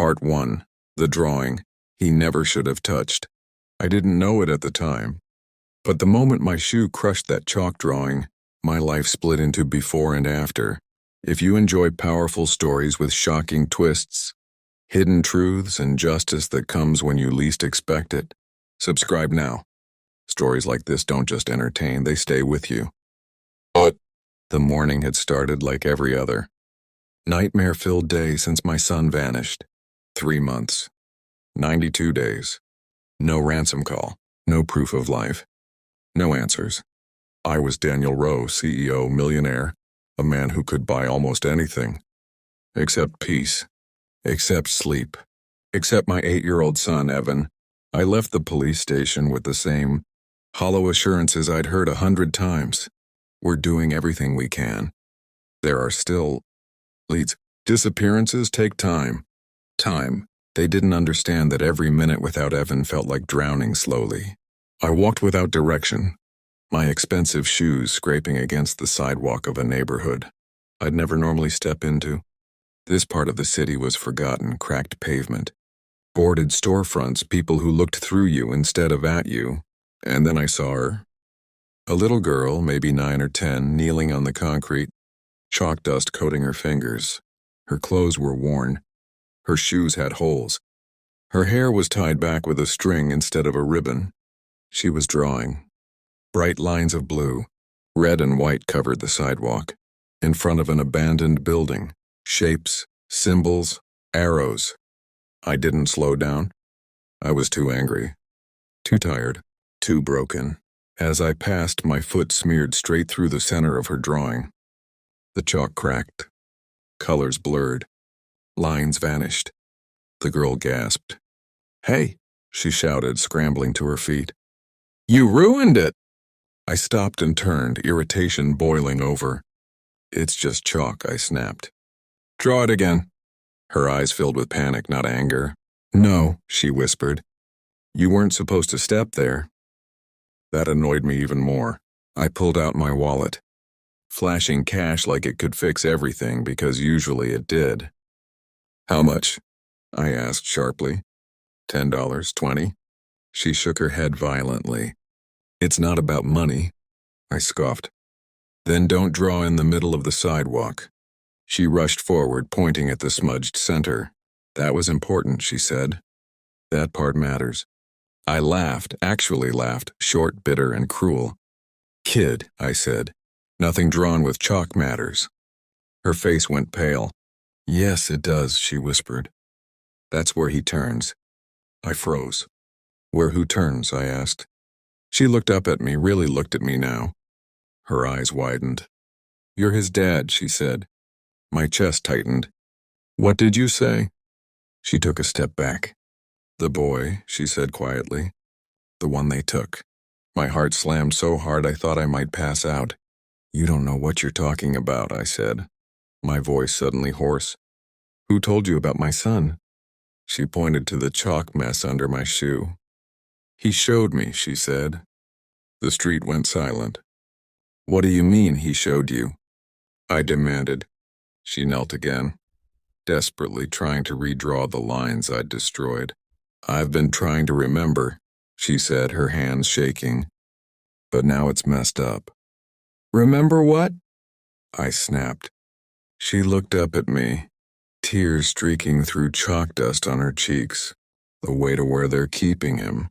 Part 1. The drawing he never should have touched. I didn't know it at the time, but the moment my shoe crushed that chalk drawing, my life split into before and after. If you enjoy powerful stories with shocking twists, hidden truths, and justice that comes when you least expect it, subscribe now. Stories like this don't just entertain, they stay with you. But the morning had started like every other. Nightmare-filled day since my son vanished. 3 months. 92 days. No ransom call. No proof of life. No answers. I was Daniel Rowe, CEO, millionaire, a man who could buy almost anything. Except peace. Except sleep. Except my 8-year-old son, Evan. I left the police station with the same hollow assurances I'd heard 100 times. We're doing everything we can. There are still leads. Disappearances take time. Time. They didn't understand that every minute without Evan felt like drowning slowly. I walked without direction, my expensive shoes scraping against the sidewalk of a neighborhood I'd never normally step into. This part of the city was forgotten, cracked pavement, boarded storefronts, people who looked through you instead of at you. And then I saw her. A little girl, maybe 9 or 10, kneeling on the concrete, chalk dust coating her fingers. Her clothes were worn. Her shoes had holes. Her hair was tied back with a string instead of a ribbon. She was drawing. Bright lines of blue, red and white covered the sidewalk. In front of an abandoned building, shapes, symbols, arrows. I didn't slow down. I was too angry, too tired, too broken. As I passed, my foot smeared straight through the center of her drawing. The chalk cracked. Colors blurred. Lines vanished. The girl gasped. "Hey," she shouted, scrambling to her feet. "You ruined it!" I stopped and turned, irritation boiling over. "It's just chalk," I snapped. "Draw it again." Her eyes filled with panic, not anger. "No," she whispered. "You weren't supposed to step there." That annoyed me even more. I pulled out my wallet, flashing cash like it could fix everything because usually it did. "How much?" I asked sharply. $10, 20? She shook her head violently. "It's not about money," I scoffed. "Then don't draw in the middle of the sidewalk." She rushed forward, pointing at the smudged center. "That was important," she said. "That part matters." I laughed, actually laughed, short, bitter, and cruel. "Kid," I said, "nothing drawn with chalk matters." Her face went pale. "Yes, it does," she whispered. "That's where he turns." I froze. "Where who turns?" I asked. She looked up at me, really looked at me now. Her eyes widened. "You're his dad," she said. My chest tightened. "What did you say?" She took a step back. "The boy," she said quietly. "The one they took." My heart slammed so hard I thought I might pass out. "You don't know what you're talking about," I said, my voice suddenly hoarse. "Who told you about my son?" She pointed to the chalk mess under my shoe. "He showed me," she said. The street went silent. "What do you mean, he showed you?" I demanded. She knelt again, desperately trying to redraw the lines I'd destroyed. "I've been trying to remember," she said, her hands shaking. "But now it's messed up." "Remember what?" I snapped. She looked up at me, tears streaking through chalk dust on her cheeks, the way to where they're keeping him.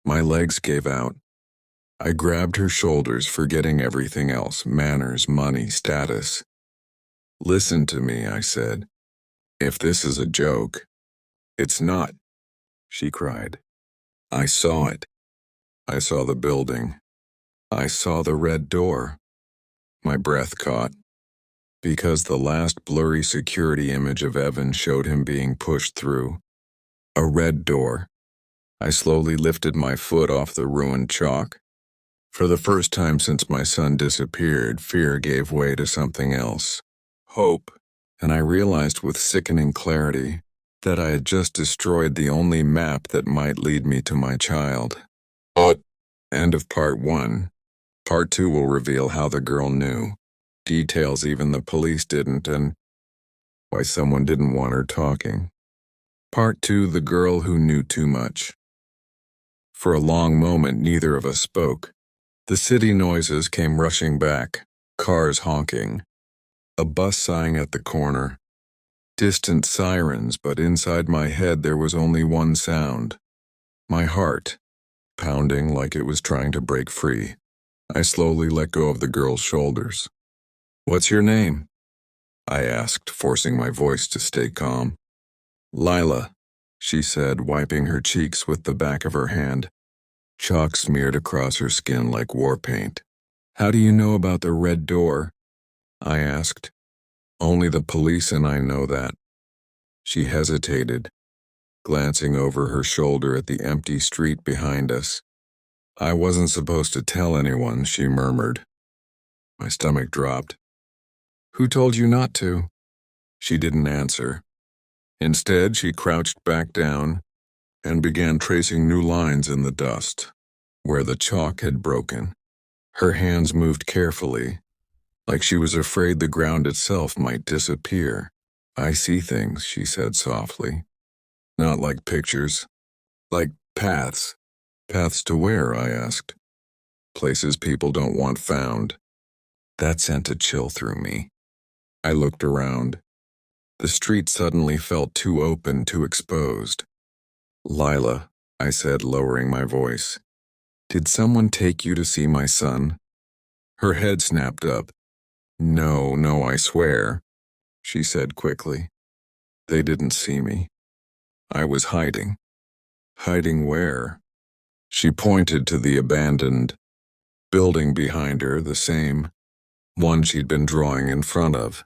My legs gave out. I grabbed her shoulders, forgetting everything else, manners, money, status. "Listen to me," I said. "If this is a joke." "It's not," she cried. "I saw it. I saw the building. I saw the red door." My breath caught, because the last blurry security image of Evan showed him being pushed through. A red door. I slowly lifted my foot off the ruined chalk. For the first time since my son disappeared, fear gave way to something else. Hope. And I realized with sickening clarity that I had just destroyed the only map that might lead me to my child. End of part 1. Part 2 will reveal how the girl knew. Details even the police didn't, and why someone didn't want her talking. Part 2: The Girl Who Knew Too Much. For a long moment, neither of us spoke. The city noises came rushing back, cars honking, a bus sighing at the corner, distant sirens, but inside my head there was only one sound. My heart, pounding like it was trying to break free. I slowly let go of the girl's shoulders. "What's your name?" I asked, forcing my voice to stay calm. "Lila," she said, wiping her cheeks with the back of her hand. Chalk smeared across her skin like war paint. "How do you know about the red door?" I asked. "Only the police and I know that." She hesitated, glancing over her shoulder at the empty street behind us. "I wasn't supposed to tell anyone," she murmured. My stomach dropped. "Who told you not to?" She didn't answer. Instead, she crouched back down and began tracing new lines in the dust, where the chalk had broken. Her hands moved carefully, like she was afraid the ground itself might disappear. "I see things," she said softly. "Not like pictures. Like paths." "Paths to where?" I asked. "Places people don't want found." That sent a chill through me. I looked around. The street suddenly felt too open, too exposed. "Lila," I said, lowering my voice, "did someone take you to see my son?" Her head snapped up. No, I swear," she said quickly. "They didn't see me. I was hiding." "Hiding where?" She pointed to the abandoned building behind her, the same one she'd been drawing in front of.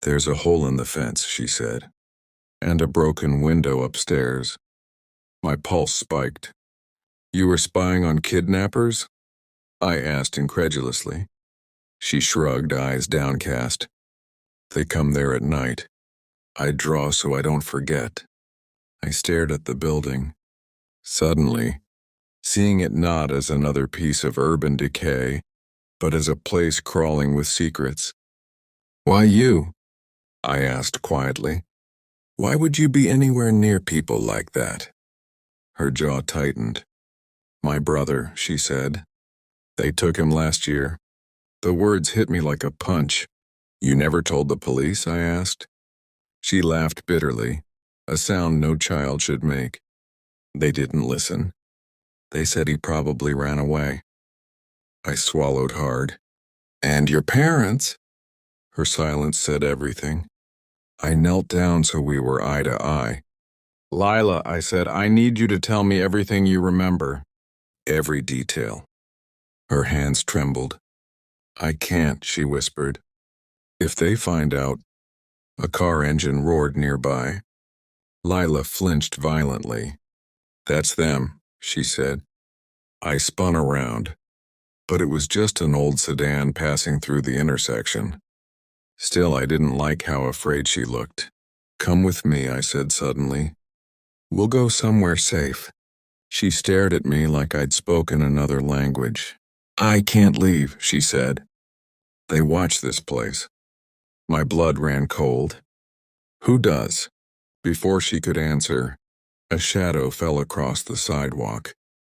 "There's a hole in the fence," she said, "and a broken window upstairs." My pulse spiked. "You were spying on kidnappers?" I asked incredulously. She shrugged, eyes downcast. "They come there at night. I draw so I don't forget." I stared at the building. Suddenly, seeing it not as another piece of urban decay, but as a place crawling with secrets. "Why you?" I asked quietly. "Why would you be anywhere near people like that?" Her jaw tightened. "My brother," she said. "They took him last year." The words hit me like a punch. "You never told the police?" I asked. She laughed bitterly, a sound no child should make. "They didn't listen. They said he probably ran away." I swallowed hard. "And your parents?" Her silence said everything. I knelt down so we were eye to eye. "Lila," I said, "I need you to tell me everything you remember." "Every detail." Her hands trembled. "I can't," she whispered. "If they find out." A car engine roared nearby. Lila flinched violently. "That's them," she said. I spun around, but it was just an old sedan passing through the intersection. Still, I didn't like how afraid she looked. "Come with me," I said suddenly. "We'll go somewhere safe." She stared at me like I'd spoken another language. "I can't leave," she said. "They watch this place." My blood ran cold. "Who does?" Before she could answer, a shadow fell across the sidewalk.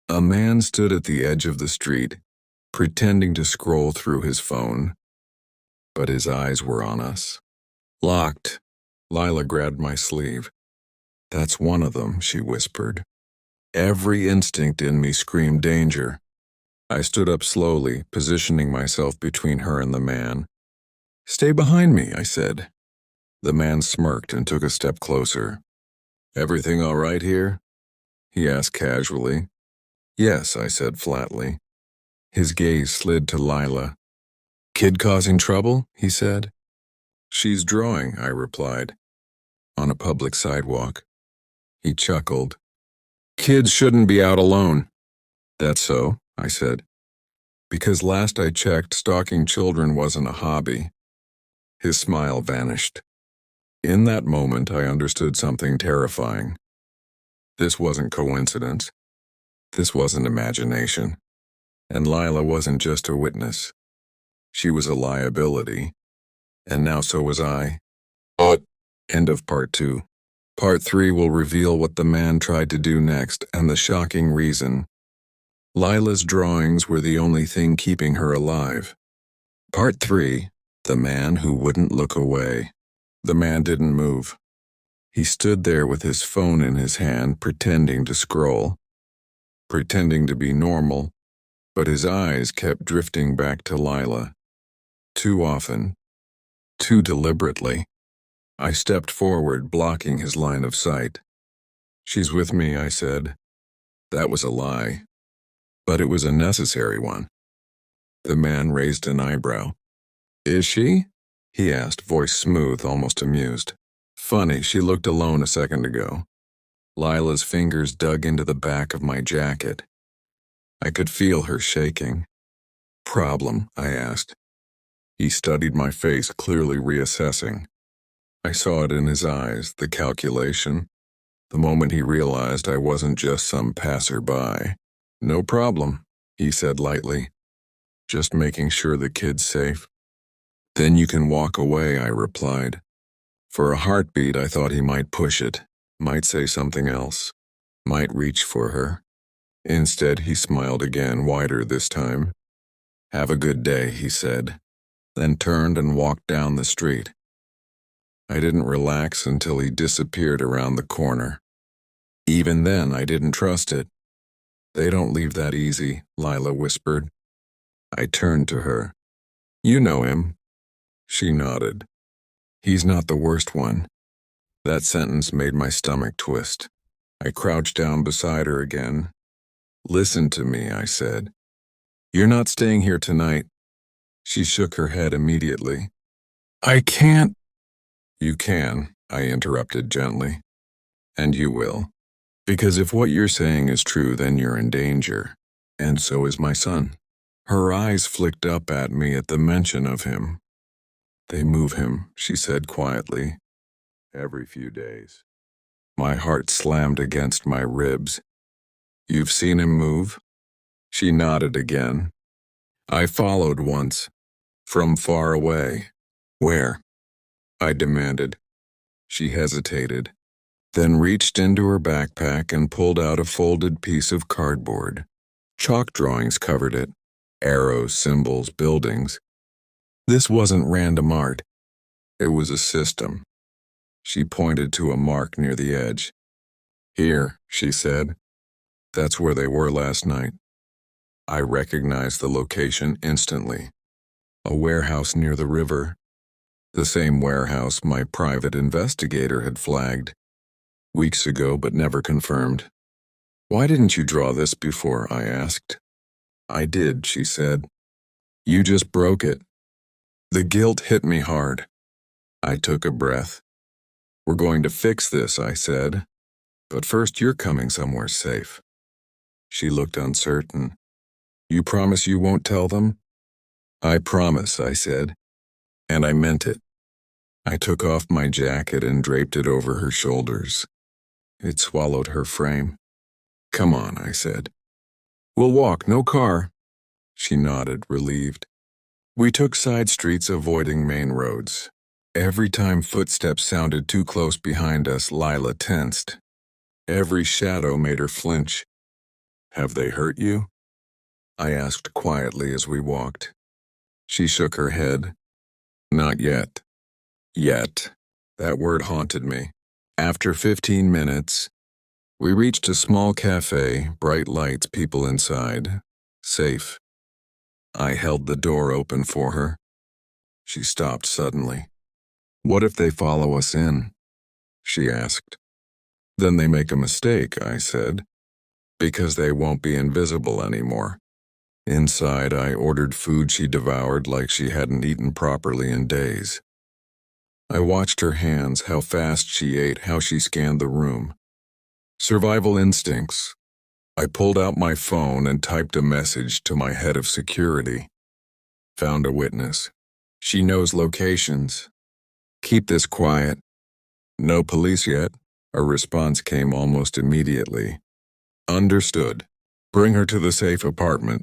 A man stood at the edge of the street, pretending to scroll through his phone, but his eyes were on us. "Locked." Lila grabbed my sleeve. "That's one of them," she whispered. Every instinct in me screamed danger. I stood up slowly, positioning myself between her and the man. "Stay behind me," I said. The man smirked and took a step closer. "Everything all right here?" he asked casually. "Yes," I said flatly. His gaze slid to Lila. "Kid causing trouble?" he said. "She's drawing," I replied. "On a public sidewalk." He chuckled. "Kids shouldn't be out alone." "That's so," I said. "Because last I checked, stalking children wasn't a hobby." His smile vanished. In that moment, I understood something terrifying. This wasn't coincidence. This wasn't imagination. And Lila wasn't just a witness. She was a liability. And now so was I. End of part 2. Part 3 will reveal what the man tried to do next and the shocking reason. Lila's drawings were the only thing keeping her alive. Part 3, the man who wouldn't look away. The man didn't move. He stood there with his phone in his hand, pretending to scroll, pretending to be normal, but his eyes kept drifting back to Lila. Too often, too deliberately. I stepped forward, blocking his line of sight. "She's with me," I said. That was a lie, but it was a necessary one. The man raised an eyebrow. "Is she?" he asked, voice smooth, almost amused. "Funny, she looked alone a second ago." Lila's fingers dug into the back of my jacket. I could feel her shaking. "Problem?" I asked. He studied my face, clearly reassessing. I saw it in his eyes, the calculation, the moment he realized I wasn't just some passerby. "No problem," he said lightly. "Just making sure the kid's safe." "Then you can walk away," I replied. For a heartbeat, I thought he might push it, might say something else, might reach for her. Instead, he smiled again, wider this time. "Have a good day," he said, then turned and walked down the street. I didn't relax until he disappeared around the corner. Even then, I didn't trust it. "They don't leave that easy," Lila whispered. I turned to her. "You know him." She nodded. "He's not the worst one." That sentence made my stomach twist. I crouched down beside her again. "Listen to me," I said. "You're not staying here tonight." She shook her head immediately. "I can't." "You can," I interrupted gently. "And you will. Because if what you're saying is true, then you're in danger. And so is my son." Her eyes flicked up at me at the mention of him. "They move him," she said quietly. "Every few days." My heart slammed against my ribs. "You've seen him move?" She nodded again. "I followed once. From far away." "Where?" I demanded. She hesitated, then reached into her backpack and pulled out a folded piece of cardboard. Chalk drawings covered it. Arrows, symbols, buildings. This wasn't random art. It was a system. She pointed to a mark near the edge. "Here," she said. "That's where they were last night." I recognized the location instantly. A warehouse near the river. The same warehouse my private investigator had flagged weeks ago but never confirmed. "Why didn't you draw this before?" I asked. "I did," she said. "You just broke it." The guilt hit me hard. I took a breath. "We're going to fix this," I said. "But first, you're coming somewhere safe." She looked uncertain. "You promise you won't tell them?" "I promise," I said. And I meant it. I took off my jacket and draped it over her shoulders. It swallowed her frame. "Come on," I said. "We'll walk, no car." She nodded, relieved. We took side streets, avoiding main roads. Every time footsteps sounded too close behind us, Lila tensed. Every shadow made her flinch. "Have they hurt you?" I asked quietly as we walked. She shook her head. "Not yet." Yet. That word haunted me. After 15 minutes, we reached a small cafe, bright lights, people inside. Safe. I held the door open for her. She stopped suddenly. "What if they follow us in?" she asked. "Then they make a mistake," I said, "because they won't be invisible anymore." Inside, I ordered food she devoured like she hadn't eaten properly in days. I watched her hands, how fast she ate, how she scanned the room. Survival instincts. I pulled out my phone and typed a message to my head of security. "Found a witness. She knows locations. Keep this quiet." "No police yet." A response came almost immediately. "Understood. Bring her to the safe apartment."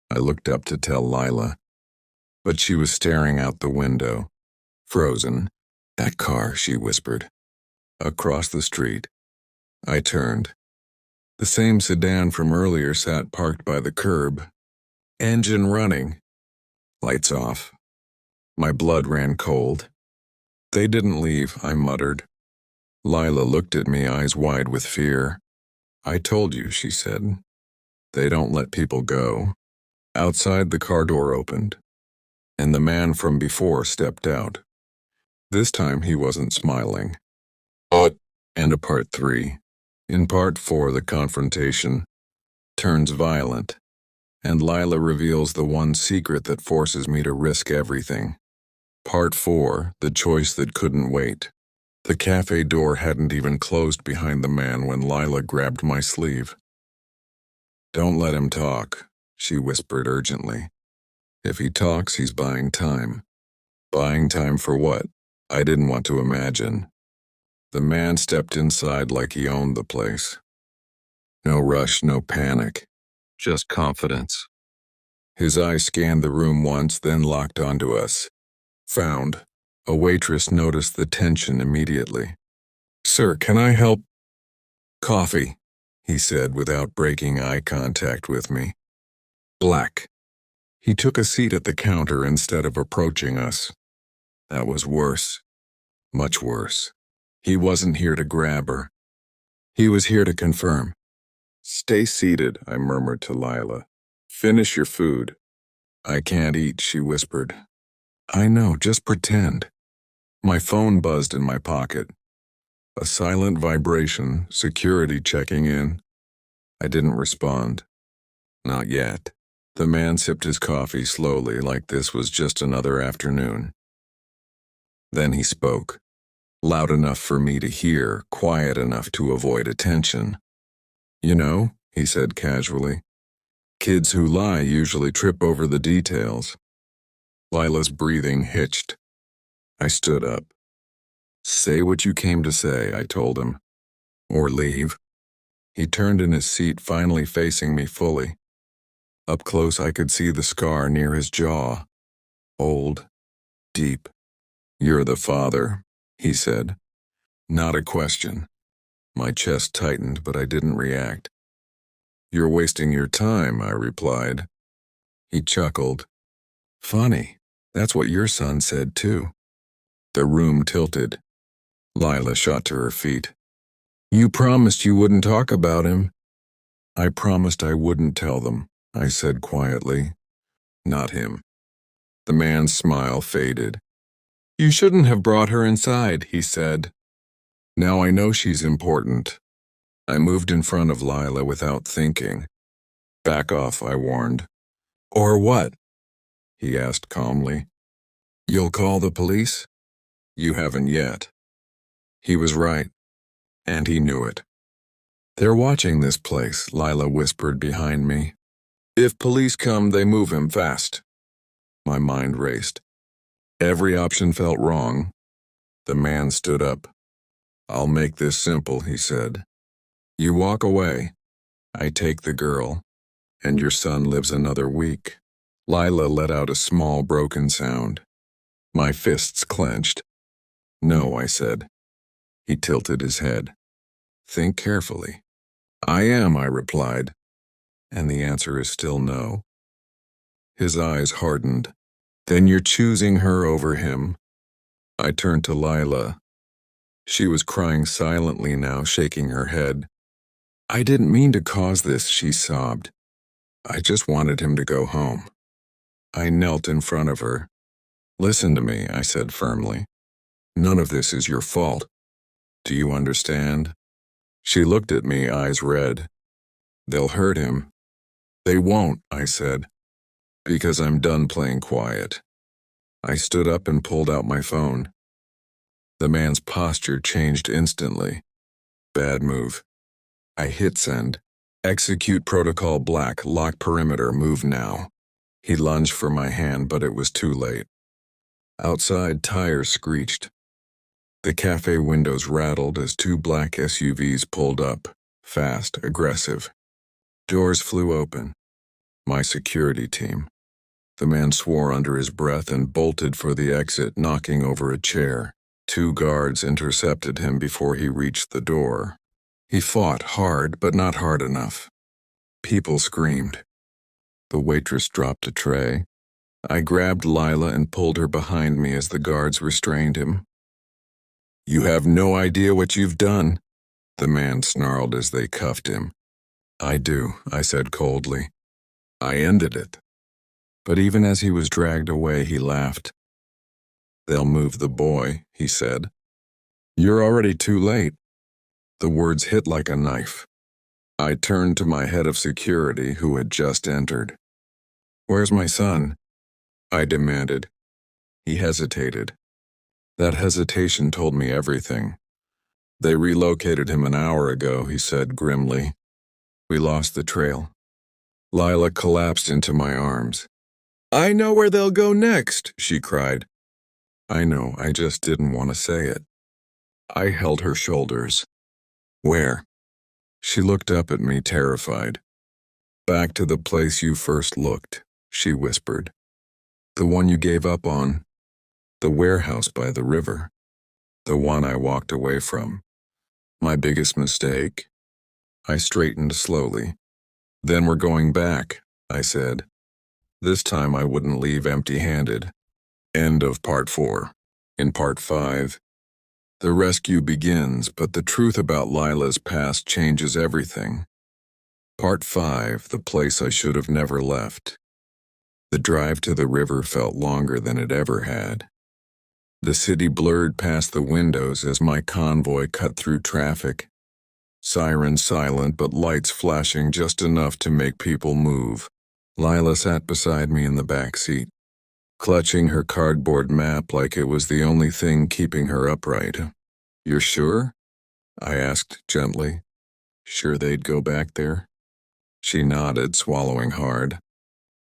I looked up to tell Lila, but she was staring out the window. Frozen. "That car," she whispered. Across the street. I turned. The same sedan from earlier sat parked by the curb. Engine running. Lights off. My blood ran cold. They didn't leave, I muttered. Lila looked at me, eyes wide with fear. I told you, she said. They don't let people go. Outside, the car door opened, and the man from before stepped out. This time he wasn't smiling. What? And a part 3. In part 4, the confrontation turns violent, and Lila reveals the one secret that forces me to risk everything. Part 4, the choice that couldn't wait. The cafe door hadn't even closed behind the man when Lila grabbed my sleeve. Don't let him talk, she whispered urgently. If he talks, he's buying time. Buying time for what? I didn't want to imagine. The man stepped inside like he owned the place. No rush, no panic. Just confidence. His eyes scanned the room once, then locked onto us. Found. A waitress noticed the tension immediately. Sir, can I help? Coffee, he said without breaking eye contact with me. Black. He took a seat at the counter instead of approaching us. That was worse. Much worse. He wasn't here to grab her. He was here to confirm. Stay seated, I murmured to Lila. Finish your food. I can't eat, she whispered. I know, just pretend. My phone buzzed in my pocket. A silent vibration, security checking in. I didn't respond. Not yet. The man sipped his coffee slowly, like this was just another afternoon. Then he spoke. Loud enough for me to hear, quiet enough to avoid attention. You know, he said casually, kids who lie usually trip over the details. Lila's breathing hitched. I stood up. Say what you came to say, I told him. Or leave. He turned in his seat, finally facing me fully. Up close I could see the scar near his jaw. Old. Deep. You're the father, he said. Not a question. My chest tightened, but I didn't react. You're wasting your time, I replied. He chuckled. Funny. That's what your son said, too. The room tilted. Lila shot to her feet. You promised you wouldn't talk about him. I promised I wouldn't tell them, I said quietly. Not him. The man's smile faded. You shouldn't have brought her inside, he said. Now I know she's important. I moved in front of Lila without thinking. Back off, I warned. Or what? He asked calmly. You'll call the police? You haven't yet. He was right. And he knew it. They're watching this place, Lila whispered behind me. If police come, they move him fast. My mind raced. Every option felt wrong. The man stood up. I'll make this simple, he said. You walk away. I take the girl. And your son lives another week. Lila let out a small broken sound. My fists clenched. No, I said. He tilted his head. Think carefully. I am, I replied. And the answer is still no. His eyes hardened. Then you're choosing her over him. I turned to Lila. She was crying silently now, shaking her head. I didn't mean to cause this, she sobbed. I just wanted him to go home. I knelt in front of her. Listen to me, I said firmly. None of this is your fault. Do you understand? She looked at me, eyes red. They'll hurt him. They won't, I said, because I'm done playing quiet. I stood up and pulled out my phone. The man's posture changed instantly. Bad move. I hit send. Execute protocol black, lock perimeter, move now. He lunged for my hand, but it was too late. Outside, tires screeched. The cafe windows rattled as 2 black SUVs pulled up, fast, aggressive. Doors flew open. My security team. The man swore under his breath and bolted for the exit, knocking over a chair. 2 guards intercepted him before he reached the door. He fought hard, but not hard enough. People screamed. The waitress dropped a tray. I grabbed Lila and pulled her behind me as the guards restrained him. "You have no idea what you've done," the man snarled as they cuffed him. "I do," I said coldly. "I ended it." But even as he was dragged away, he laughed. "They'll move the boy," he said. "You're already too late." The words hit like a knife. I turned to my head of security, who had just entered. "Where's my son?" I demanded. He hesitated. That hesitation told me everything. "They relocated him an hour ago," he said grimly. "We lost the trail." Lila collapsed into my arms. "I know where they'll go next," she cried. "I know, I just didn't want to say it." I held her shoulders. "Where?" She looked up at me, terrified. "Back to the place you first looked," she whispered. "The one you gave up on. The warehouse by the river. The one I walked away from. My biggest mistake." I straightened slowly. "Then we're going back," I said. This time I wouldn't leave empty-handed. End of part 4. In part 5, the rescue begins, but the truth about Lila's past changes everything. Part 5, the place I should have never left. The drive to the river felt longer than it ever had. The city blurred past the windows as my convoy cut through traffic. Sirens silent, but lights flashing just enough to make people move. Lila sat beside me in the back seat, clutching her cardboard map like it was the only thing keeping her upright. "You're sure?" I asked gently. "Sure they'd go back there?" She nodded, swallowing hard.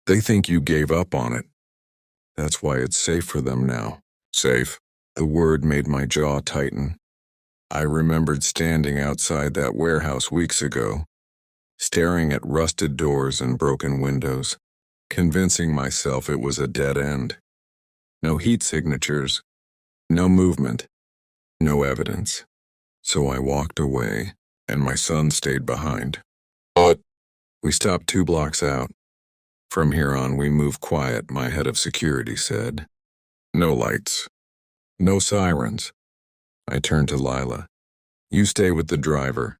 "They think you gave up on it. That's why it's safe for them now." Safe? The word made my jaw tighten. I remembered standing outside that warehouse weeks ago, staring at rusted doors and broken windows, convincing myself it was a dead end. No heat signatures, no movement, no evidence. So I walked away, and my son stayed behind. But we stopped 2 blocks out. "From here on, we move quiet," my head of security said. "No lights. No sirens." I turned to Lila. "You stay with the driver.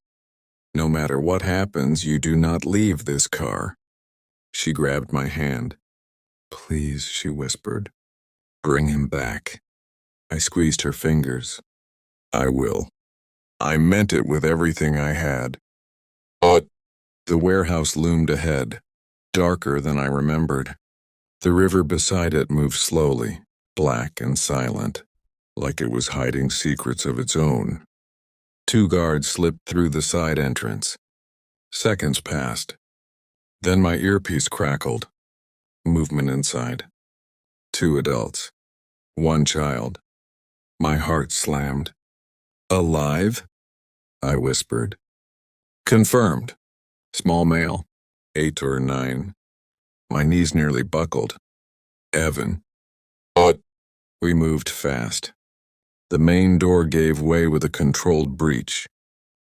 No matter what happens, you do not leave this car." She grabbed my hand. "Please," she whispered. "Bring him back." I squeezed her fingers. "I will." I meant it with everything I had. But the warehouse loomed ahead, darker than I remembered. The river beside it moved slowly, black and silent, like it was hiding secrets of its own. 2 guards slipped through the side entrance. Seconds passed. Then my earpiece crackled. Movement inside. 2 adults. 1 child. My heart slammed. "Alive?" I whispered. "Confirmed. Small male. 8 or 9. My knees nearly buckled. Evan." But we moved fast. The main door gave way with a controlled breach.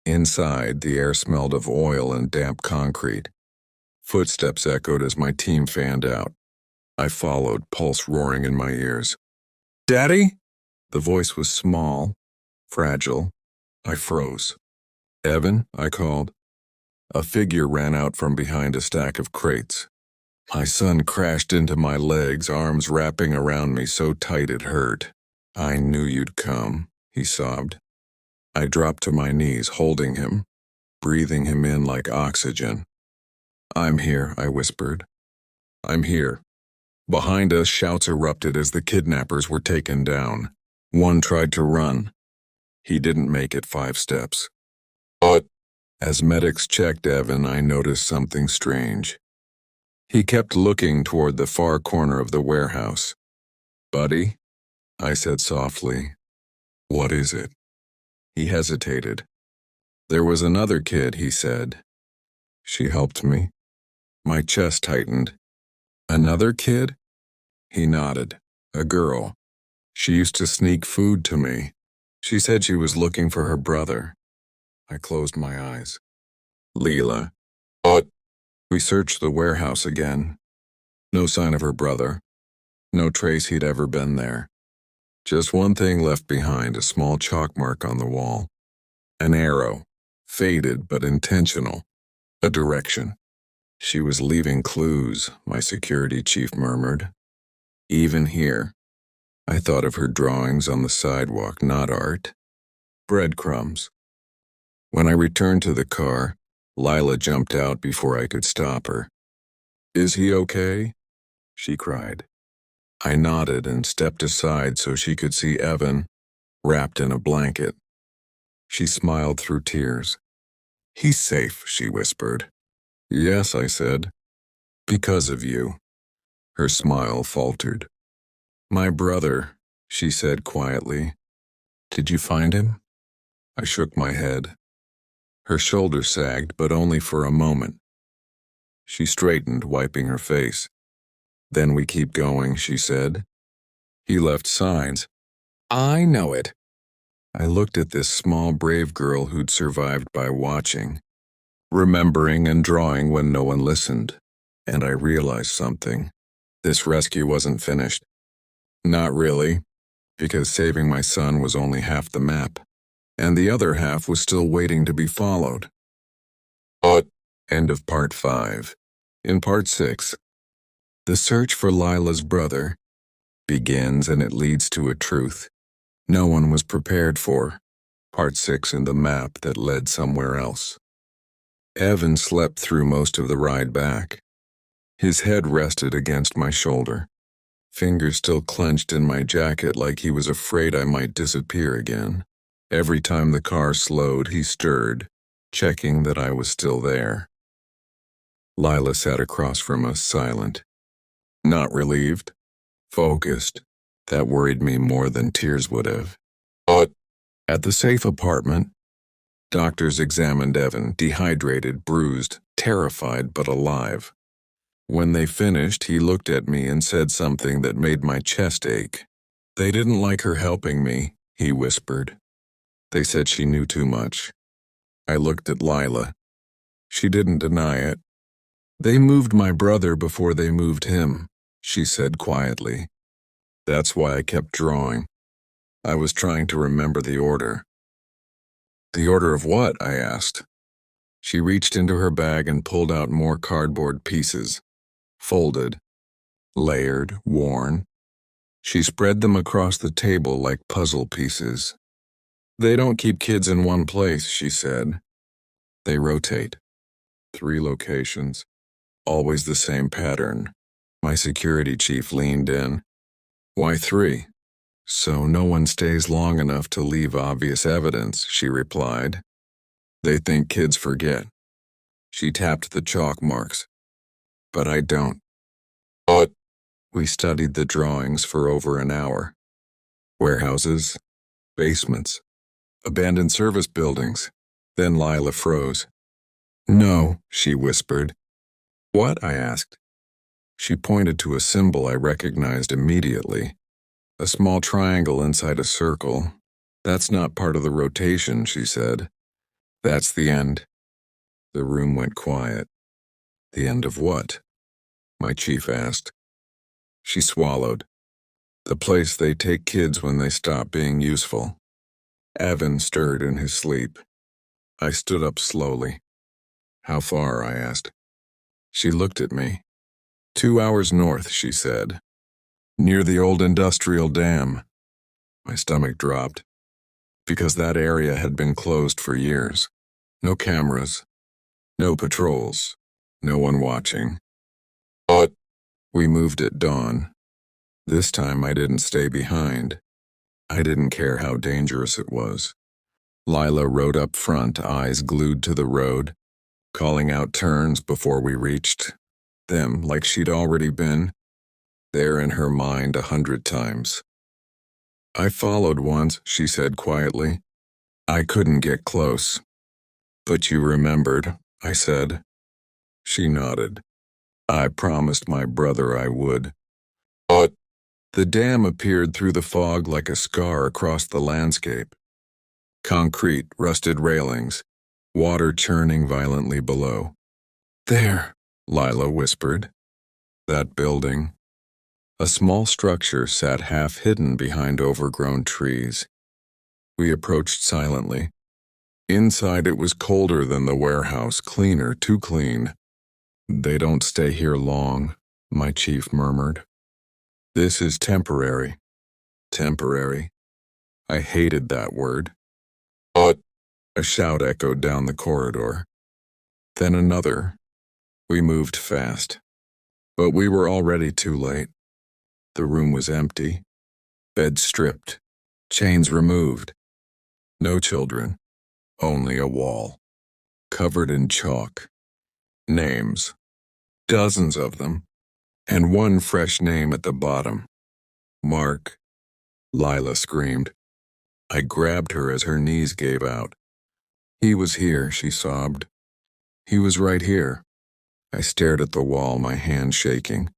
Inside, the air smelled of oil and damp concrete. Footsteps echoed as my team fanned out. I followed, pulse roaring in my ears. "Daddy?" The voice was small, fragile. I froze. "Evan?" I called. A figure ran out from behind a stack of crates. My son crashed into my legs, arms wrapping around me so tight it hurt. "I knew you'd come," he sobbed. I dropped to my knees, holding him, breathing him in like oxygen. "I'm here," I whispered. "I'm here." Behind us, shouts erupted as the kidnappers were taken down. One tried to run. He didn't make it 5 steps. But as medics checked Evan, I noticed something strange. He kept looking toward the far corner of the warehouse. "Buddy?" I said softly. "What is it?" He hesitated. "There was another kid," he said. "She helped me." My chest tightened. "Another kid?" He nodded. "A girl. She used to sneak food to me. She said she was looking for her brother. I closed my eyes. Leela. What? We searched the warehouse again. No sign of her brother. No trace he'd ever been there. Just one thing left behind, a small chalk mark on the wall. An arrow. Faded but intentional. A direction. She was leaving clues, my security chief murmured. Even here. I thought of her drawings on the sidewalk, not art. Breadcrumbs. When I returned to the car, Lila jumped out before I could stop her. "Is he okay?" she cried. I nodded and stepped aside so she could see Evan, wrapped in a blanket. She smiled through tears. "He's safe," she whispered. "Yes," I said. "Because of you." Her smile faltered. "My brother," she said quietly. "Did you find him?" I shook my head. Her shoulder sagged, but only for a moment. She straightened, wiping her face. "Then we keep going," she said. "He left signs." "I know it." I looked at this small, brave girl who'd survived by watching, remembering and drawing when no one listened, and I realized something. This rescue wasn't finished. Not really, because saving my son was only half the map, and the other half was still waiting to be followed. End of part 5. In part 6, the search for Lila's brother begins and it leads to a truth no one was prepared for. Part 6 in the map that led somewhere else. Evan slept through most of the ride back. His head rested against my shoulder, fingers still clenched in my jacket like he was afraid I might disappear again. Every time the car slowed, he stirred, checking that I was still there. Lila sat across from us, silent. Not relieved, focused. That worried me more than tears would have. At the safe apartment, doctors examined Evan, dehydrated, bruised, terrified but alive. When they finished, he looked at me and said something that made my chest ache. "They didn't like her helping me," he whispered. "They said she knew too much." I looked at Lila. She didn't deny it. "They moved my brother before they moved him," she said quietly. That's why I kept drawing. I was trying to remember the order. "The order of what?" I asked. She reached into her bag and pulled out more cardboard pieces. Folded, layered, worn. She spread them across the table like puzzle pieces. "They don't keep kids in one place," she said. "They rotate. 3 locations. Always the same pattern." My security chief leaned in. "Why 3? "So no one stays long enough to leave obvious evidence," she replied. "They think kids forget." She tapped the chalk marks. "But I don't." We studied the drawings for over an hour. Warehouses, basements, abandoned service buildings. Then Lila froze. "No," she whispered. "What?" I asked. She pointed to a symbol I recognized immediately. A small triangle inside a circle. "That's not part of the rotation," she said. "That's the end." The room went quiet. "The end of what?" my chief asked. She swallowed. "The place they take kids when they stop being useful." Evan stirred in his sleep. I stood up slowly. "How far?" I asked. She looked at me. 2 hours north," she said. "Near the old industrial dam." My stomach dropped, because that area had been closed for years. No cameras, no patrols, no one watching. We moved at dawn. This time I didn't stay behind. I didn't care how dangerous it was. Lila rode up front, eyes glued to the road, calling out turns before we reached them like she'd already been there in her mind 100 times. "I followed once," she said quietly. "I couldn't get close." "But you remembered," I said. She nodded. "I promised my brother I would." The dam appeared through the fog like a scar across the landscape. Concrete, rusted railings, water churning violently below. There, Lila whispered. That building. A small structure sat half hidden behind overgrown trees. We approached silently. Inside it was colder than the warehouse, cleaner, too clean. They don't stay here long, my chief murmured. This is temporary. Temporary. I hated that word. But a shout echoed down the corridor. Then another. We moved fast. But we were already too late. The room was empty. Beds stripped. Chains removed. No children. Only a wall. Covered in chalk. Names. Dozens of them. And one fresh name at the bottom. Mark. Lila screamed. I grabbed her as her knees gave out. He was here, she sobbed. He was right here. I stared at the wall, my hand shaking.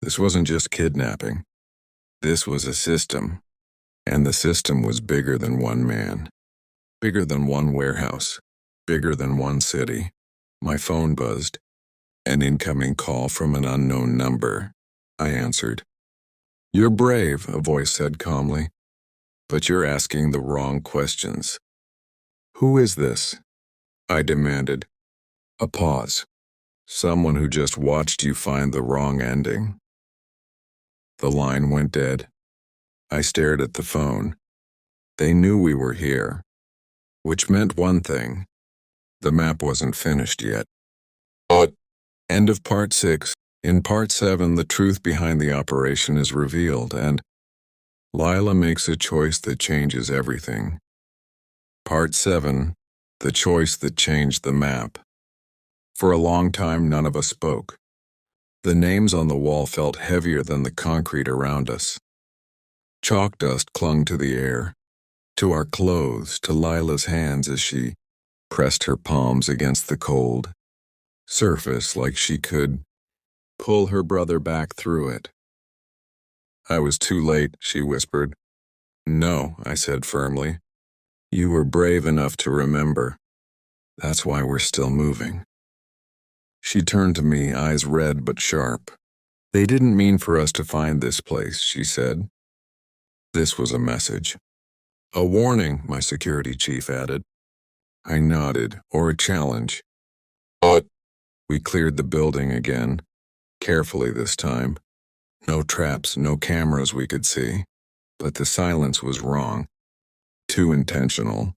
This wasn't just kidnapping. This was a system. And the system was bigger than one man. Bigger than one warehouse. Bigger than one city. My phone buzzed. An incoming call from an unknown number. I answered. You're brave, a voice said calmly. But you're asking the wrong questions. Who is this? I demanded. A pause. Someone who just watched you find the wrong ending. The line went dead. I stared at the phone. They knew we were here. Which meant one thing. The map wasn't finished yet. But end of part 6. In part 7, the truth behind the operation is revealed, and Lila makes a choice that changes everything. Part 7, the choice that changed the map. For a long time, none of us spoke. The names on the wall felt heavier than the concrete around us. Chalk dust clung to the air, to our clothes, to Lila's hands as she pressed her palms against the cold surface like she could pull her brother back through it. I was too late, she whispered. No, I said firmly. You were brave enough to remember. That's why we're still moving. She turned to me, eyes red but sharp. They didn't mean for us to find this place, she said. This was a message. A warning, my security chief added. I nodded, or a challenge. But we cleared the building again, carefully this time. No traps, no cameras we could see. But the silence was wrong. Too intentional.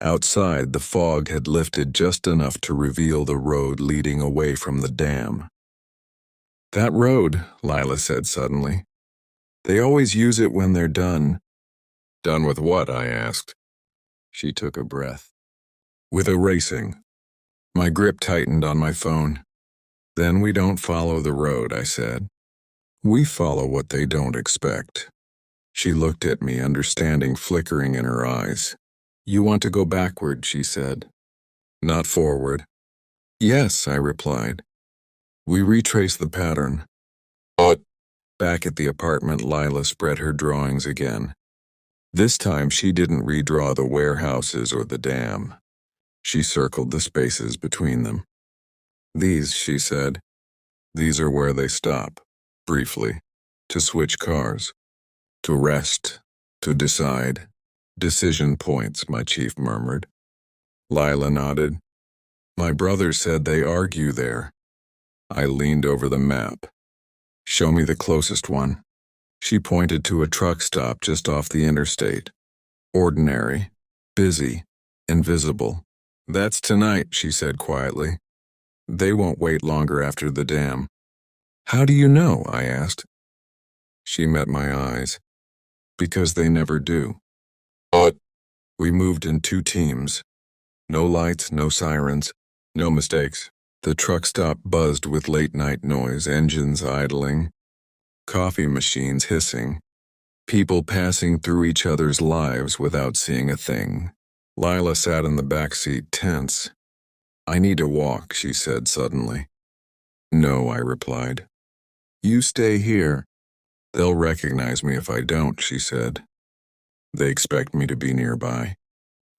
Outside, the fog had lifted just enough to reveal the road leading away from the dam. That road, Lila said suddenly. They always use it when they're done. Done with what? I asked. She took a breath. With erasing. My grip tightened on my phone. Then we don't follow the road, I said. We follow what they don't expect. She looked at me, understanding flickering in her eyes. You want to go backward, she said. Not forward. Yes, I replied. We retraced the pattern. But back at the apartment, Lila spread her drawings again. This time she didn't redraw the warehouses or the dam. She circled the spaces between them. These, she said, these are where they stop, briefly, to switch cars, to rest, to decide. Decision points, my chief murmured. Lila nodded. My brother said they argue there. I leaned over the map. Show me the closest one. She pointed to a truck stop just off the interstate. Ordinary, busy, invisible. That's tonight, she said quietly. They won't wait longer after the dam. How do you know? I asked. She met my eyes. Because they never do. But we moved in 2 teams. No lights, no sirens, no mistakes. The truck stop buzzed with late-night noise, engines idling, coffee machines hissing, people passing through each other's lives without seeing a thing. Lila sat in the back seat, tense. I need to walk, she said suddenly. No, I replied. You stay here. They'll recognize me if I don't, she said. They expect me to be nearby.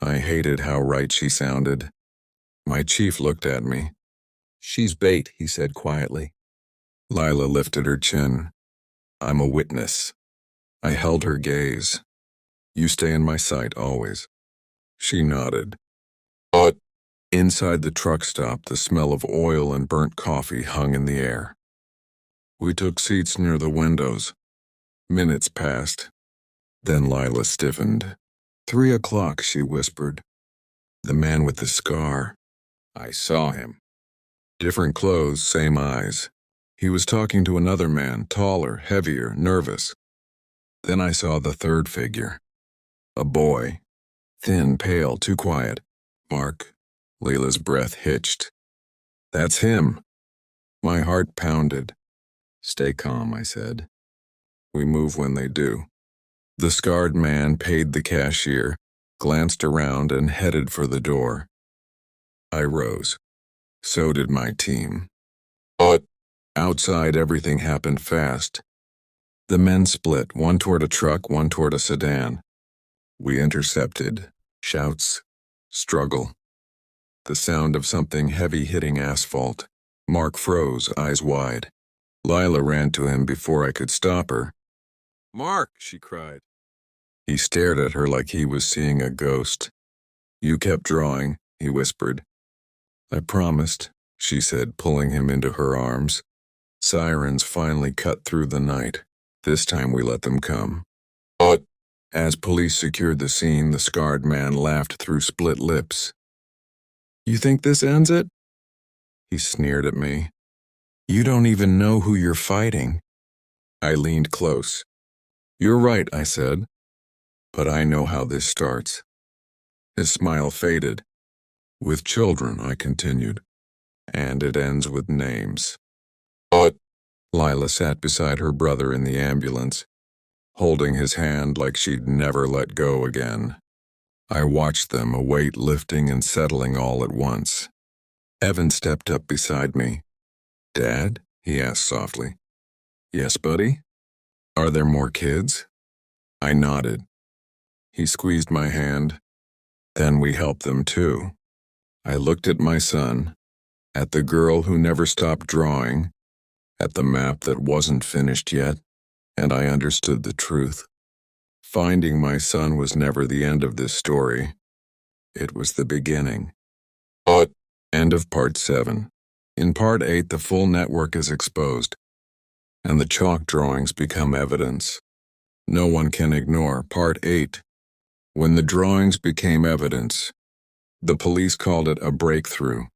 I hated how right she sounded. My chief looked at me. "She's bait," he said quietly. Lila lifted her chin. "I'm a witness." I held her gaze. "You stay in my sight always." She nodded. But inside the truck stop, the smell of oil and burnt coffee hung in the air. We took seats near the windows. Minutes passed. Then Lila stiffened. 3 o'clock, she whispered. "The man with the scar. I saw him. Different clothes, same eyes. He was talking to another man, taller, heavier, nervous. Then I saw the third figure. A boy. Thin, pale, too quiet. Mark." Layla's breath hitched. "That's him." My heart pounded. "Stay calm," I said. "We move when they do." The scarred man paid the cashier, glanced around, and headed for the door. I rose. So did my team. But outside, everything happened fast. The men split, one toward a truck, one toward a sedan. We intercepted. Shouts. Struggle. The sound of something heavy hitting asphalt. Mark froze, eyes wide. Lila ran to him before I could stop her. "Mark!" she cried. He stared at her like he was seeing a ghost. "You kept drawing," he whispered. "I promised," she said, pulling him into her arms. Sirens finally cut through the night. This time we let them come. But as police secured the scene, the scarred man laughed through split lips. "You think this ends it?" He sneered at me. "You don't even know who you're fighting." I leaned close. "You're right," I said. "But I know how this starts." His smile faded. "With children," I continued. "And it ends with names." But Lila sat beside her brother in the ambulance, holding his hand like she'd never let go again. I watched them, a weight lifting and settling all at once. Evan stepped up beside me. "Dad?" he asked softly. "Yes, buddy?" "Are there more kids?" I nodded. He squeezed my hand. "Then we help them too." I looked at my son, at the girl who never stopped drawing, at the map that wasn't finished yet, and I understood the truth. Finding my son was never the end of this story. It was the beginning. But end of part 7. In part 8, the full network is exposed, and the chalk drawings become evidence. No one can ignore part 8. When the drawings became evidence, the police called it a breakthrough.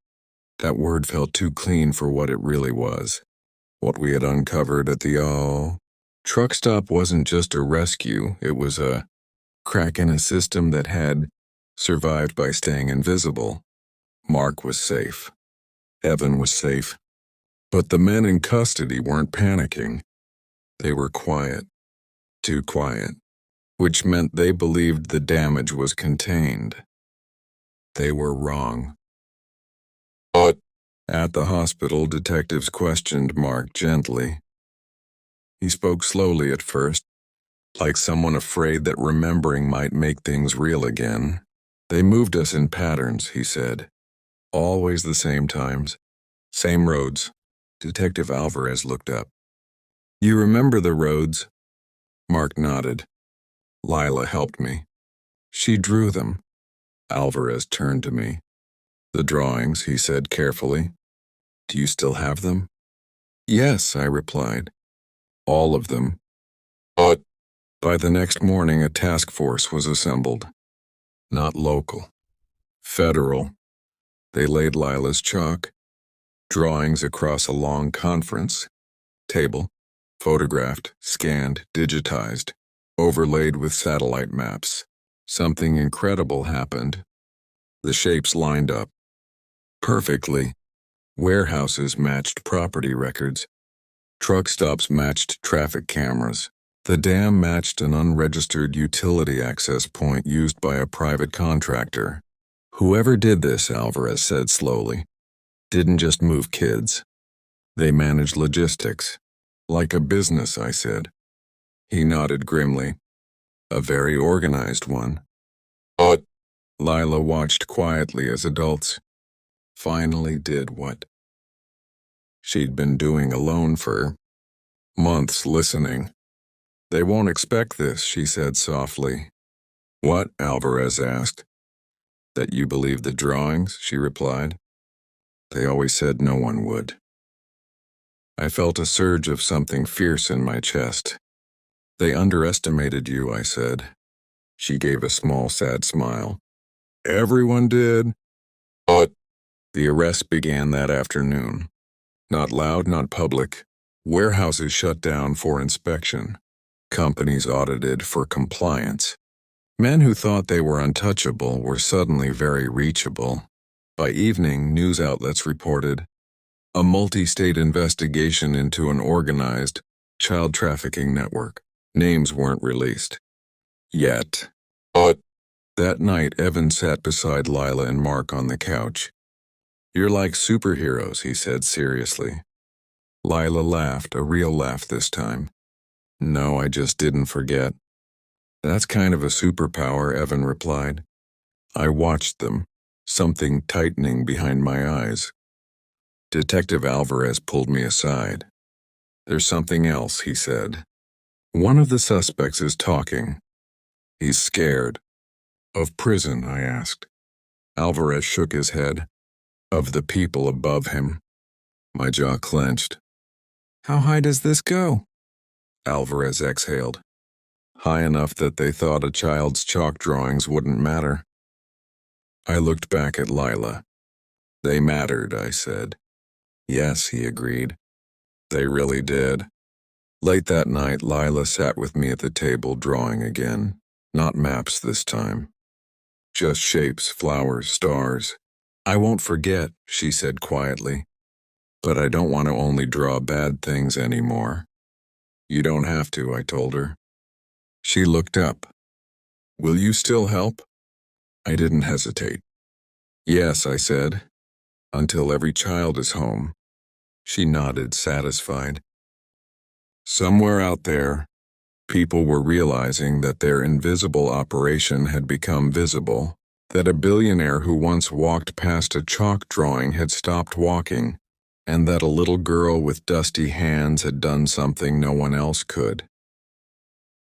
That word felt too clean for what it really was. What we had uncovered at the truck stop wasn't just a rescue, it was a crack in a system that had survived by staying invisible. Mark was safe. Evan was safe. But the men in custody weren't panicking. They were quiet. Too quiet. Which meant they believed the damage was contained. They were wrong. But at the hospital, detectives questioned Mark gently. He spoke slowly at first, like someone afraid that remembering might make things real again. "They moved us in patterns," he said. "Always the same times, same roads." Detective Alvarez looked up. "You remember the roads?" Mark nodded. "Lila helped me. She drew them." Alvarez turned to me. "The drawings," he said carefully. "Do you still have them?" "Yes," I replied. "All of them." But by the next morning, a task force was assembled. Not local. Federal. They laid Lila's chalk, drawings across a long conference table, photographed, scanned, digitized, overlaid with satellite maps. Something incredible happened. The shapes lined up perfectly. Warehouses matched property records. Truck stops matched traffic cameras. The dam matched an unregistered utility access point used by a private contractor. Whoever did this, Alvarez said slowly, didn't just move kids. They managed logistics. Like a business, I said. He nodded grimly. A very organized one. But Lila watched quietly as adults finally did what she'd been doing alone for months, listening. "They won't expect this," she said softly. "What?" Alvarez asked. "That you believe the drawings," she replied. "They always said no one would." I felt a surge of something fierce in my chest. "They underestimated you," I said. She gave a small, sad smile. "Everyone did." But the arrest began that afternoon. Not loud, not public. Warehouses shut down for inspection. Companies audited for compliance. Men who thought they were untouchable were suddenly very reachable. By evening, news outlets reported a multi-state investigation into an organized child trafficking network. Names weren't released yet. But that night, Evan sat beside Lila and Mark on the couch. "You're like superheroes," he said seriously. Lila laughed, a real laugh this time. "No, I just didn't forget." "That's kind of a superpower," Evan replied. I watched them, something tightening behind my eyes. Detective Alvarez pulled me aside. "There's something else," he said. "One of the suspects is talking. He's scared." "Of prison?" I asked. Alvarez shook his head. "Of the people above him." My jaw clenched. "How high does this go?" Alvarez exhaled. "High enough that they thought a child's chalk drawings wouldn't matter." I looked back at Lila. "They mattered," I said. "Yes," he agreed. "They really did." Late that night, Lila sat with me at the table drawing again. Not maps this time. Just shapes, flowers, stars. "I won't forget," she said quietly. "But I don't want to only draw bad things anymore." "You don't have to," I told her. She looked up. "Will you still help?" I didn't hesitate. "Yes," I said, "until every child is home." She nodded, satisfied. Somewhere out there, people were realizing that their invisible operation had become visible, that a billionaire who once walked past a chalk drawing had stopped walking, and that a little girl with dusty hands had done something no one else could.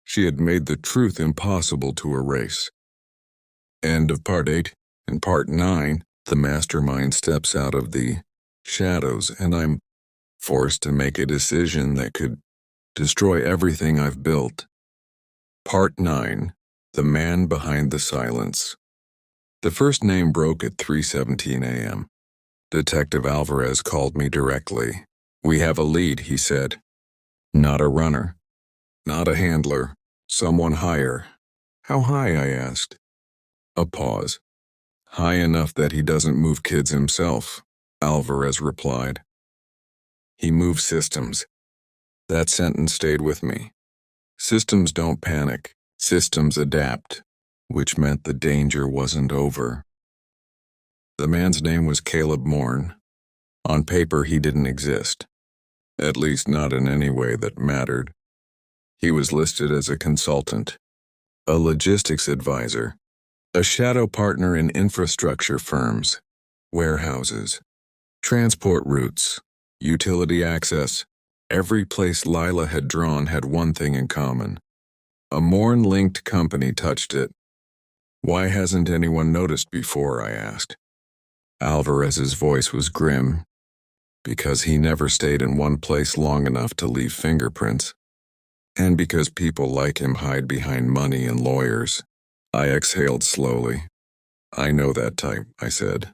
She had made the truth impossible to erase. End of Part 8. In Part 9, the mastermind steps out of the shadows, and I'm forced to make a decision that could destroy everything I've built. Part 9. The Man Behind the Silence. The first name broke at 3:17 a.m. Detective Alvarez called me directly. "We have a lead," he said. "Not a runner. Not a handler. Someone higher." "How high?" I asked. A pause. "High enough that he doesn't move kids himself," Alvarez replied. "He moves systems." That sentence stayed with me. Systems don't panic. Systems adapt, which meant the danger wasn't over. The man's name was Caleb Morn. On paper, he didn't exist. At least not in any way that mattered. He was listed as a consultant, a logistics advisor, a shadow partner in infrastructure firms, warehouses, transport routes, utility access. Every place Lila had drawn had one thing in common. A Morn-linked company touched it. "Why hasn't anyone noticed before?" I asked. Alvarez's voice was grim. "Because he never stayed in one place long enough to leave fingerprints. And because people like him hide behind money and lawyers." I exhaled slowly. "I know that type," I said.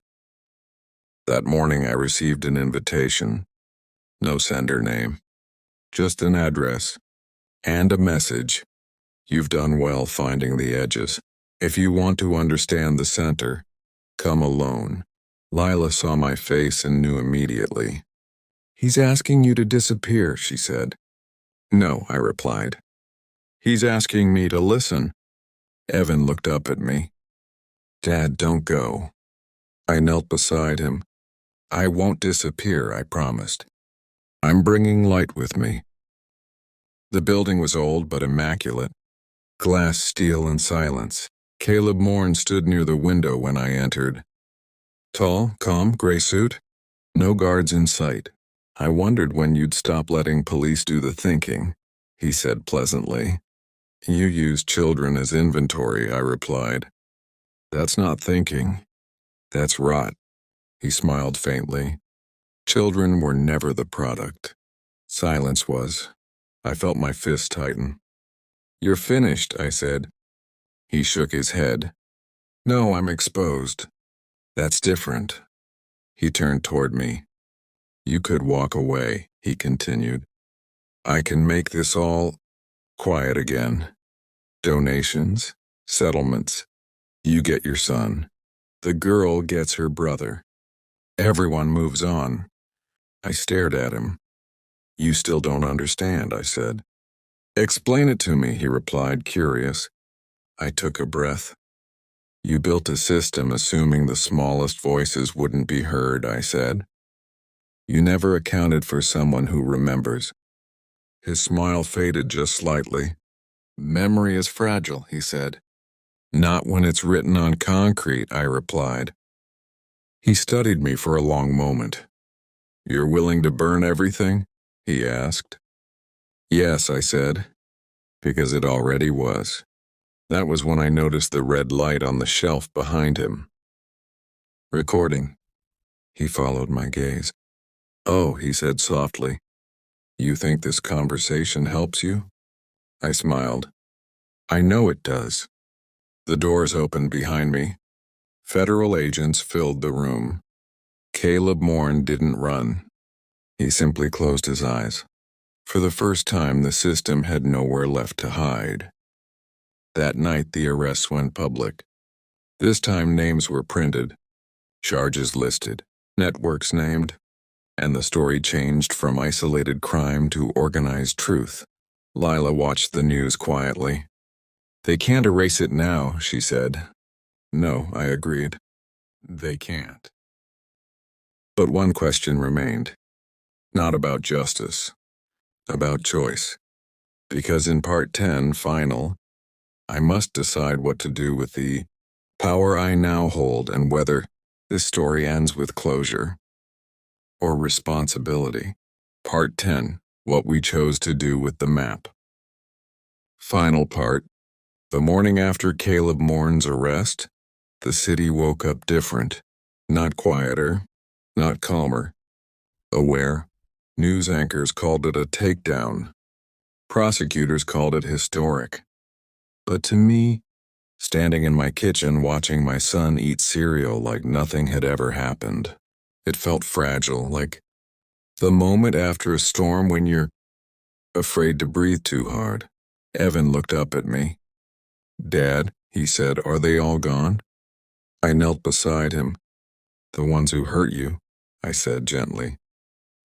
That morning I received an invitation. No sender name. Just an address. And a message. "You've done well finding the edges. If you want to understand the center, come alone." Lila saw my face and knew immediately. "He's asking you to disappear," she said. "No," I replied. "He's asking me to listen." Evan looked up at me. "Dad, don't go." I knelt beside him. "I won't disappear," I promised. "I'm bringing light with me." The building was old but immaculate. Glass, steel, and silence. Caleb Morn stood near the window when I entered. Tall, calm, gray suit. No guards in sight. I wondered when you'd stop letting police do the thinking, he said pleasantly. You use children as inventory, I replied. That's not thinking. That's rot. He smiled faintly. Children were never the product. Silence was. I felt my fist tighten. You're finished, I said. He shook his head. No, I'm exposed. That's different. He turned toward me. You could walk away, he continued. I can make this all quiet again. Donations, settlements. You get your son. The girl gets her brother. Everyone moves on. I stared at him. You still don't understand, I said. Explain it to me, he replied, curious. I took a breath. You built a system assuming the smallest voices wouldn't be heard, I said. You never accounted for someone who remembers. His smile faded just slightly. Memory is fragile, he said. Not when it's written on concrete, I replied. He studied me for a long moment. You're willing to burn everything? He asked. Yes, I said, because it already was. That was when I noticed the red light on the shelf behind him. Recording. He followed my gaze. Oh, he said softly. You think this conversation helps you? I smiled. I know it does. The doors opened behind me. Federal agents filled the room. Caleb Morn didn't run. He simply closed his eyes. For the first time, the system had nowhere left to hide. That night, the arrests went public. This time, names were printed, charges listed, networks named, and the story changed from isolated crime to organized truth. Lila watched the news quietly. They can't erase it now, she said. No, I agreed. They can't. But one question remained. Not about justice. About choice. Because in Part 10, final, I must decide what to do with the power I now hold and whether this story ends with closure or responsibility. Part 10, what we chose to do with the map. Final part. The morning after Caleb Morn's arrest, the city woke up different. Not quieter, not calmer. Aware. News anchors called it a takedown. Prosecutors called it historic. But to me, standing in my kitchen watching my son eat cereal like nothing had ever happened, it felt fragile, like the moment after a storm when you're afraid to breathe too hard. Evan looked up at me. Dad, he said, are they all gone? I knelt beside him. The ones who hurt you, I said gently.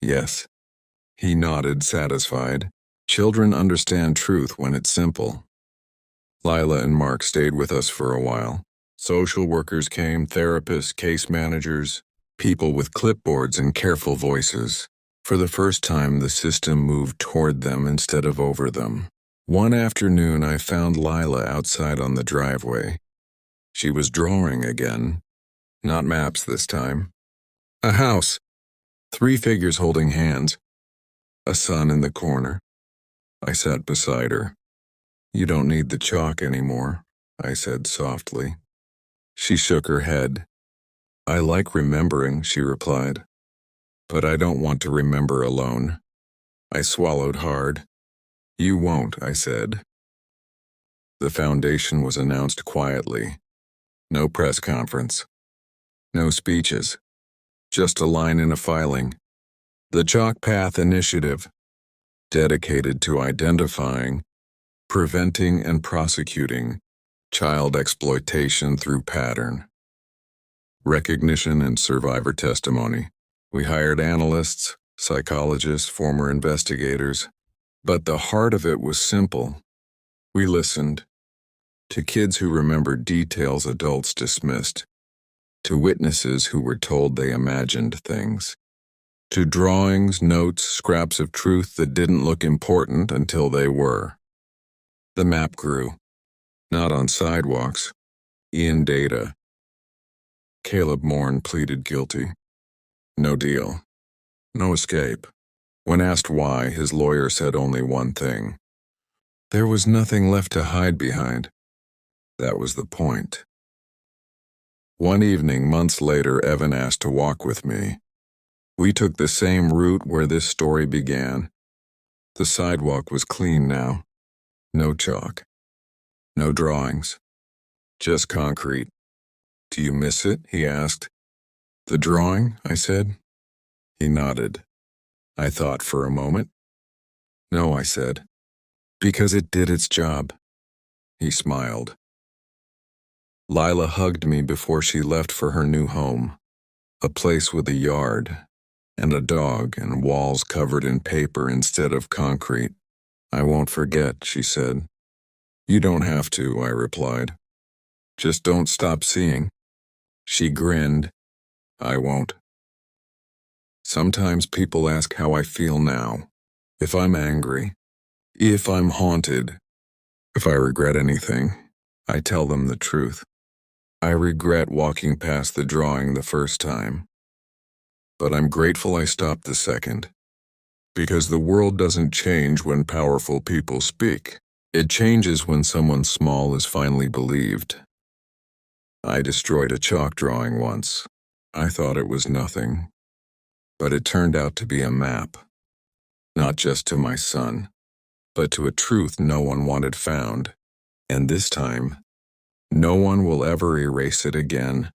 Yes. He nodded, satisfied. Children understand truth when it's simple. Lila and Mark stayed with us for a while. Social workers came, therapists, case managers, people with clipboards and careful voices. For the first time, the system moved toward them instead of over them. One afternoon, I found Lila outside on the driveway. She was drawing again. Not maps this time. A house. 3 figures holding hands. A son in the corner. I sat beside her. You don't need the chalk anymore, I said softly. She shook her head. I like remembering, she replied. But I don't want to remember alone. I swallowed hard. You won't, I said. The foundation was announced quietly. No press conference. No speeches. Just a line in a filing. The Chalk Path Initiative, dedicated to identifying, preventing, and prosecuting child exploitation through pattern. Recognition and survivor testimony. We hired analysts, psychologists, former investigators, but the heart of it was simple. We listened to kids who remembered details adults dismissed, to witnesses who were told they imagined things, to drawings, notes, scraps of truth that didn't look important until they were. The map grew, not on sidewalks, Ian Data. Caleb Morn pleaded guilty. No deal. No escape. When asked why, his lawyer said only one thing. There was nothing left to hide behind. That was the point. One evening, months later, Evan asked to walk with me. We took the same route where this story began. The sidewalk was clean now. No chalk. No drawings. Just concrete. Do you miss it? He asked. The drawing? I said. He nodded. I thought for a moment. No, I said. Because it did its job. He smiled. Lila hugged me before she left for her new home. A place with a yard, and a dog, and walls covered in paper instead of concrete. I won't forget, she said. You don't have to, I replied. Just don't stop seeing. She grinned. I won't. Sometimes people ask how I feel now. If I'm angry. If I'm haunted. If I regret anything. I tell them the truth. I regret walking past the drawing the first time. But I'm grateful I stopped the second. Because the world doesn't change when powerful people speak. It changes when someone small is finally believed. I destroyed a chalk drawing once. I thought it was nothing. But it turned out to be a map. Not just to my son, but to a truth no one wanted found. And this time, no one will ever erase it again.